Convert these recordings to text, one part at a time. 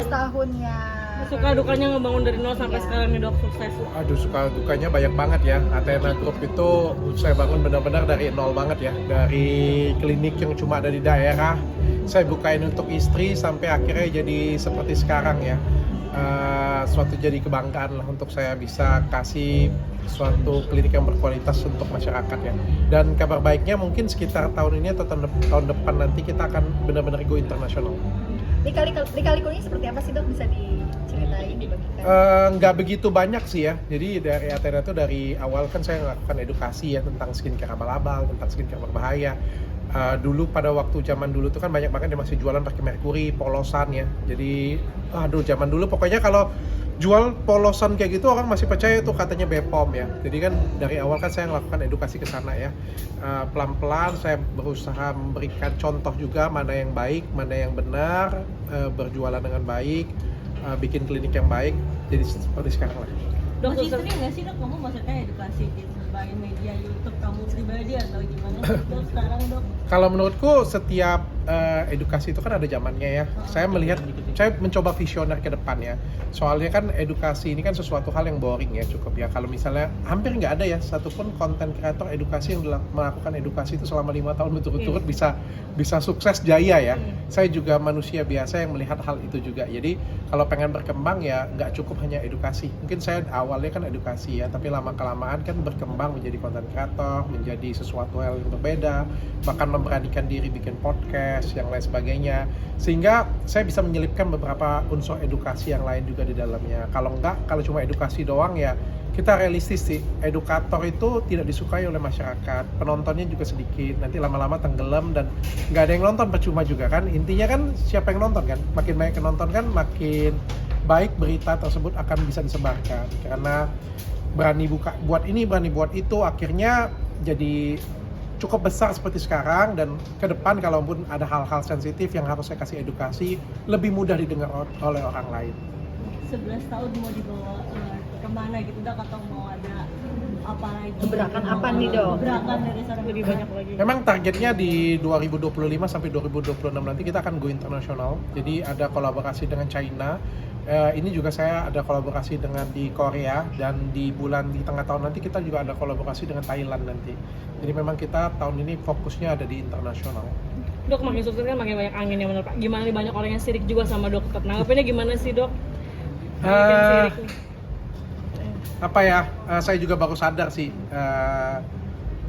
tahunnya. Suka dukanya ngebangun dari nol sampai sekarang nih dok, sukses. Aduh, suka dukanya banyak banget ya. Athena Group itu saya bangun benar-benar dari nol banget ya. Dari klinik yang cuma ada di daerah, saya bukain untuk istri sampai akhirnya jadi seperti sekarang ya. Suatu jadi kebanggaan lah untuk saya bisa kasih suatu klinik yang berkualitas untuk masyarakat ya. Dan kabar baiknya mungkin sekitar tahun ini atau tahun depan nanti kita akan benar-benar go internasional. Lika-likunya seperti apa sih dok, bisa diceritain, dibagikan? Nggak begitu banyak sih ya. Jadi dari Athena itu dari awal kan saya melakukan edukasi ya tentang skincare abal-abal, tentang skincare berbahaya. Dulu pada waktu zaman dulu tuh kan banyak banget yang masih jualan pakai merkuri, polosan ya. Jadi zaman dulu pokoknya kalau jual polosan kayak gitu orang masih percaya itu katanya Bepom ya. Jadi kan dari awal kan saya melakukan edukasi ke sana ya. Pelan-pelan saya berusaha memberikan contoh juga mana yang baik, mana yang benar, berjualan dengan baik, bikin klinik yang baik. Jadi seperti sekarang lah. Dok, masih sering nggak sih dok kamu maksudnya edukasi di berbagai media YouTube kamu pribadi atau gimana sih dok sekarang dok? Kalau menurutku setiap edukasi itu kan ada zamannya ya. Saya mencoba visioner ke depan ya. Soalnya kan edukasi ini kan sesuatu hal yang boring ya cukup ya. Kalau misalnya hampir nggak ada ya satupun konten kreator edukasi yang melakukan edukasi itu selama 5 tahun berturut-turut bisa sukses jaya ya. Saya juga manusia biasa yang melihat hal itu juga. Jadi kalau pengen berkembang ya nggak cukup hanya edukasi. Mungkin saya awalnya kan edukasi ya, tapi lama-kelamaan kan berkembang menjadi konten kreator, menjadi sesuatu hal yang berbeda, bahkan memberanikan diri bikin podcast, yang lain sebagainya. Sehingga saya bisa menyelipkan beberapa unsur edukasi yang lain juga di dalamnya. Kalau cuma edukasi doang ya, kita realistis sih, edukator itu tidak disukai oleh masyarakat, penontonnya juga sedikit, nanti lama-lama tenggelam dan nggak ada yang nonton, percuma juga kan. Intinya kan siapa yang nonton kan, makin banyak yang nonton kan makin baik berita tersebut akan bisa disebarkan. Karena berani buat ini, berani buat itu, akhirnya jadi cukup besar seperti sekarang. Dan ke depan kalaupun ada hal-hal sensitif yang harus saya kasih edukasi, lebih mudah didengar oleh orang lain. 11 tahun mau dibawa kemana gitu dok, atau mau ada apa lagi? Gebrakan apa nih dok? Gebrakan dari sana lebih banyak lagi. Memang targetnya di 2025 sampai 2026 nanti kita akan go internasional. Jadi ada kolaborasi dengan China. Ini juga saya ada kolaborasi dengan di Korea, dan di tengah tahun nanti kita juga ada kolaborasi dengan Thailand nanti. Jadi memang kita tahun ini fokusnya ada di internasional. Dok, makin sukses kan makin banyak angin yang menurut Pak. Gimana nih, banyak orang yang sirik juga sama dokter. Nanggapinnya gimana sih dok? Saya juga baru sadar sih.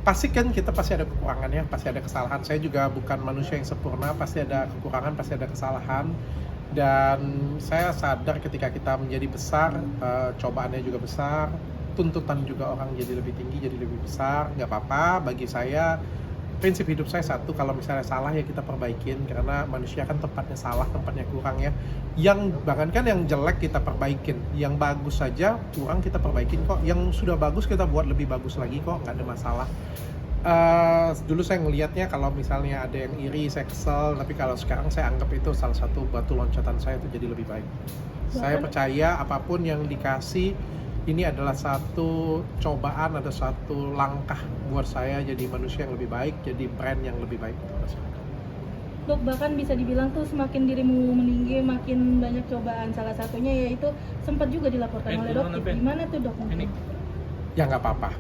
Pasti kan kita pasti ada kekurangan ya, pasti ada kesalahan. Saya juga bukan manusia yang sempurna, pasti ada kekurangan, pasti ada kesalahan. Dan saya sadar ketika kita menjadi besar, cobaannya juga besar, tuntutan juga orang jadi lebih tinggi, jadi lebih besar. Nggak apa-apa, bagi saya prinsip hidup saya satu, kalau misalnya salah ya kita perbaikin, karena manusia kan tempatnya salah, tempatnya kurang ya. Bahkan yang jelek kita perbaikin, yang bagus saja kurang kita perbaikin kok, yang sudah bagus kita buat lebih bagus lagi kok, nggak ada masalah. Dulu saya ngelihatnya kalau misalnya ada yang iri, saya kesel, tapi kalau sekarang saya anggap itu salah satu batu loncatan saya untuk jadi lebih baik. Saya percaya apapun yang dikasih, ini adalah satu cobaan, ada satu langkah buat saya jadi manusia yang lebih baik, jadi brand yang lebih baik untuk masyarakat. Dok, bahkan bisa dibilang tuh semakin dirimu meninggi, makin banyak cobaan. Salah satunya yaitu sempat juga dilaporkan oleh dokter. Gimana tuh dok? Ya nggak apa-apa.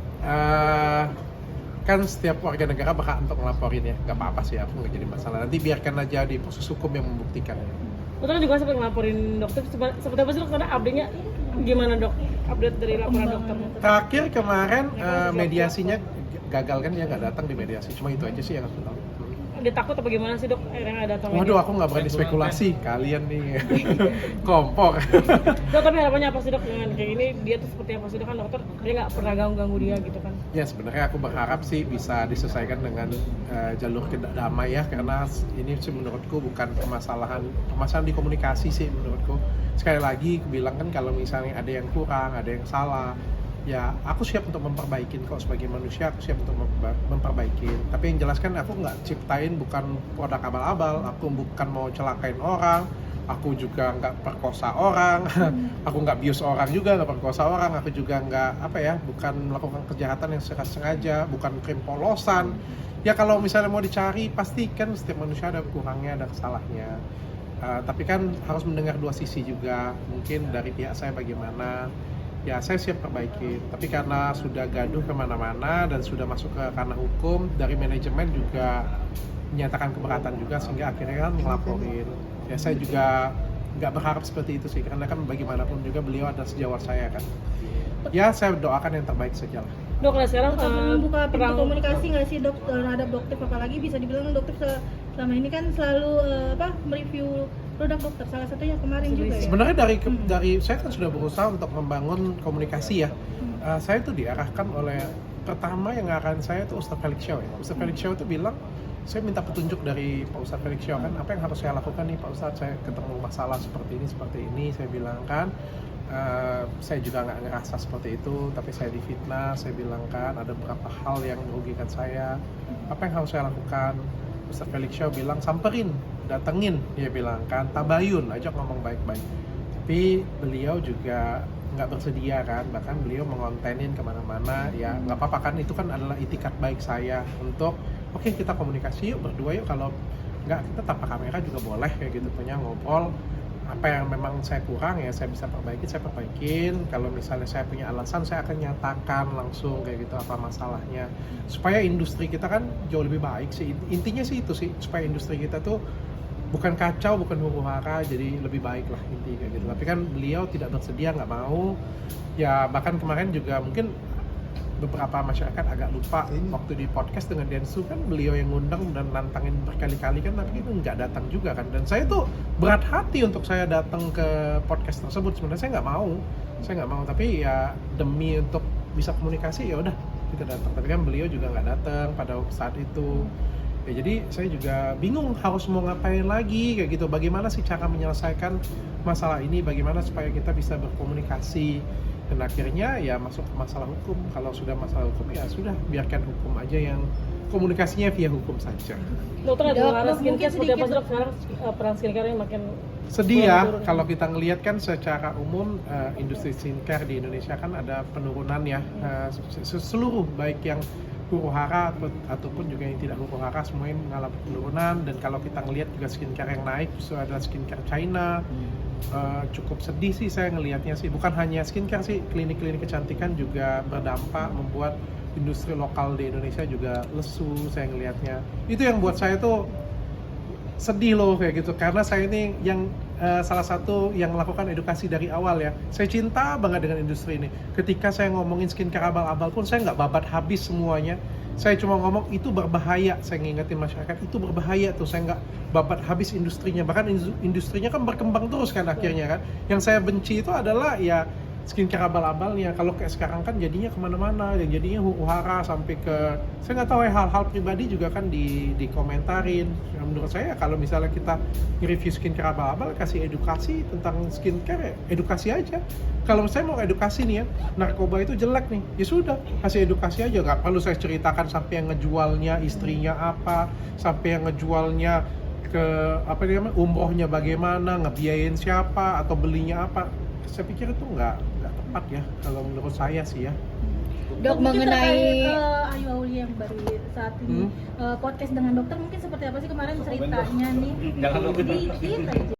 Kan setiap warga negara berhak untuk ngelaporin ya, nggak apa-apa sih, aku nggak jadi masalah. Nanti biarkan aja di proses hukum yang membuktikan ya. Dokter juga sempat ngelaporin dokter, seperti apa sih dok? Karena update-nya gimana dok? Update dari laporan dokter. Terakhir kemarin mediasinya gagal kan, dia nggak datang di mediasi, cuma itu aja sih yang aku tahu. Dia takut apa gimana sih dok akhirnya nggak datang? Waduh, aku nggak berani spekulasi, kalian nih kompor. Dok, tapi harapannya apa sih dok dengan kayak gini? Dia tuh seperti apa sih dok, kan dokter dia nggak pernah ganggu dia gitu kan? Ya sebenarnya aku berharap sih bisa diselesaikan dengan jalur damai ya, karena ini sih menurutku bukan permasalahan di komunikasi sih menurutku. Sekali lagi aku bilang kan, kalau misalnya ada yang kurang, ada yang salah, ya aku siap untuk memperbaikin kok. Sebagai manusia aku siap untuk memperbaikin. Tapi yang jelas kan aku nggak ciptain bukan produk abal-abal, aku bukan mau celakain orang, aku juga nggak perkosa orang, aku nggak bius orang juga, nggak perkosa orang, aku juga nggak bukan melakukan kejahatan yang sengaja, bukan krim polosan. Ya kalau misalnya mau dicari, pasti kan setiap manusia ada kurangnya, ada kesalahannya. Tapi kan harus mendengar dua sisi juga, mungkin dari pihak saya bagaimana, ya saya siap perbaiki. Tapi karena sudah gaduh kemana-mana dan sudah masuk ke ranah hukum, dari manajemen juga menyatakan keberatan juga, sehingga akhirnya kan ngelaporin. Ya saya juga nggak berharap seperti itu sih, karena kan bagaimanapun juga beliau ada sejawat saya kan. Ya saya doakan yang terbaik saja lah. Dok, nah sekarang Membuka pintu komunikasi nggak sih dok terhadap dokter, apalagi bisa dibilang dokter selama ini kan selalu mereview produk dokter, salah satunya kemarin juga ya. Sebenarnya dari saya kan sudah berusaha untuk membangun komunikasi ya. Saya itu diarahkan oleh, pertama yang ngarahkan saya itu Ustadz Felix Xiao ya. Ustadz Felix Xiao itu bilang, saya minta petunjuk dari Pak Ustadz Felix Xiao kan, apa yang harus saya lakukan nih Pak Ustadz, saya ketemu masalah seperti ini, saya bilang kan, saya juga nggak ngerasa seperti itu, tapi saya difitnah, saya bilang kan ada beberapa hal yang merugikan saya, apa yang harus saya lakukan? Ustadz Felix Xiao bilang, samperin, datengin, dia bilang kan, tabayun, ajak ngomong baik-baik. Tapi beliau juga nggak bersedia kan, bahkan beliau mengontenin kemana-mana, ya nggak apa-apa kan, itu kan adalah itikat baik saya untuk oke, kita komunikasi yuk berdua yuk, kalau nggak kita tanpa kamera juga boleh kayak gitu, punya ngobrol, apa yang memang saya kurang ya saya bisa perbaiki, saya perbaikin. Kalau misalnya saya punya alasan, saya akan nyatakan langsung kayak gitu apa masalahnya, supaya industri kita kan jauh lebih baik sih, intinya sih itu sih, supaya industri kita tuh bukan kacau, bukan huru-hara, jadi lebih baik lah inti kayak gitu. Tapi kan beliau tidak bersedia, nggak mau ya, bahkan kemarin juga mungkin beberapa masyarakat agak lupa waktu di podcast dengan Densu kan beliau yang ngundang dan nantangin berkali-kali kan, tapi itu nggak datang juga kan. Dan saya tuh berat hati untuk saya datang ke podcast tersebut, sebenarnya saya nggak mau, tapi ya demi untuk bisa komunikasi ya udah kita datang. Tapi kan beliau juga nggak datang pada saat itu. Ya jadi saya juga bingung harus mau ngapain lagi kayak gitu. Bagaimana sih cara menyelesaikan masalah ini? Bagaimana supaya kita bisa berkomunikasi? Dan akhirnya ya masuk ke masalah hukum. Kalau sudah masalah hukum ya sudah, biarkan hukum aja yang komunikasinya via hukum saja. Dokter, ada Dok, arah skincare mungkin seperti apa sedikit. sih dok sekarang, peran skincare-nya makin Sedih ya turun. kalau kita ngelihat kan secara umum industri skincare di Indonesia kan ada penurunan ya, seluruh baik yang huru-hara ataupun juga yang tidak huru-hara semuanya mengalami penurunan. Dan kalau kita ngelihat juga skincare yang naik justru adalah skincare China. Cukup sedih sih saya ngelihatnya sih, bukan hanya skincare sih, klinik-klinik kecantikan juga berdampak, membuat industri lokal di Indonesia juga lesu saya ngelihatnya. Itu yang buat saya tuh sedih loh kayak gitu, karena saya ini yang salah satu yang melakukan edukasi dari awal ya. Saya cinta banget dengan industri ini. Ketika saya ngomongin skincare abal-abal pun saya nggak babat habis semuanya. Saya cuma ngomong itu berbahaya, saya ngingetin masyarakat itu berbahaya tuh, saya nggak babat habis industrinya. Bahkan industrinya kan berkembang terus kan akhirnya kan. Yang saya benci itu adalah ya skincare abal-abalnya. Kalau kayak sekarang kan jadinya kemana-mana, yang jadinya huru-hara sampai ke, saya nggak tahu ya, hal-hal pribadi juga kan dikomentarin. Ya, menurut saya kalau misalnya kita nge-review skincare abal-abal, kasih edukasi tentang skincare ya edukasi aja. Kalau saya mau edukasi nih ya, narkoba itu jelek nih, ya sudah kasih edukasi aja, nggak perlu saya ceritakan sampai yang ngejualnya istrinya apa, sampai yang ngejualnya ke apa namanya umrohnya bagaimana, ngebiayain siapa atau belinya apa. Saya pikir itu nggak tepat ya kalau menurut saya sih ya. Dok, mungkin mengenai terkait, Ayu Aulia yang baru saat ini podcast dengan dokter, mungkin seperti apa sih kemarin ceritanya nih? Jangan lupa. Dikit aja.